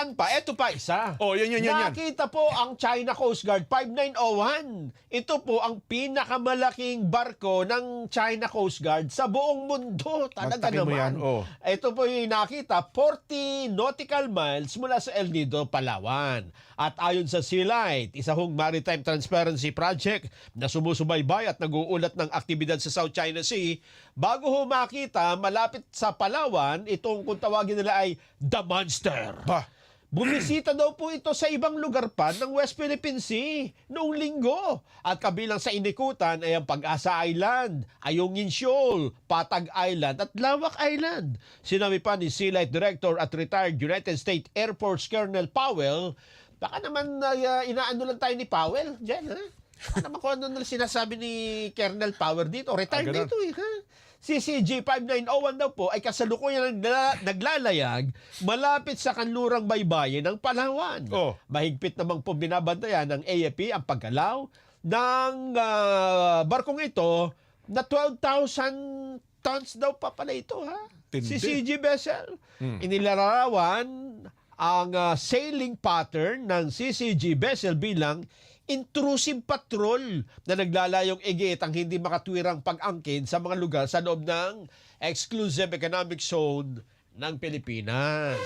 yan pa. Eto pa isa. Oh, yan. Nakita po ang China Coast Guard 5901. Ito po ang pinakamalaking barko ng China Coast Guard sa buong mundo. Talaga Magtakin mo naman. yan, oh. Ito po yung nakita, 40 nautical miles mula sa El Nido, Palawan. At ayon sa Sea Light, isa hong maritime transparency project na sumusubaybay at nag-uulat ng aktibidad sa South China Sea, bago ho makita, malapit sa Palawan, itong kung tawagin nila ay The Monster. Bah, Bumisita daw po ito sa ibang lugar pa ng West Philippine Sea noong linggo. At kabilang sa inikutan ay ang Pag-asa Island, Ayungin Shoal, Patag Island at Lawak Island. Sinabi pa ni Sea Light Director at retired United States Air Force Colonel Powell, baka naman inaano lang tayo ni Powell dyan, ha? Baka naman kung ano na sinasabi ni Colonel Powell dito, retired ganun. dito eh, ha? CCG 5901 daw po ay kasalukuyan naglalayag malapit sa kanlurang baybayin ng Palawan. Oh. Mahigpit namang po binabantayan ng AFP ang paggalaw ng barkong ito na 12,000 tons daw pa pala ito, ha? Tindi. CCG vessel. Inilarawan ang sailing pattern ng CCG vessel bilang intrusive patrol na naglalayong igit ang hindi makatwirang pag-angkin sa mga lugar sa loob ng exclusive economic zone ng Pilipinas.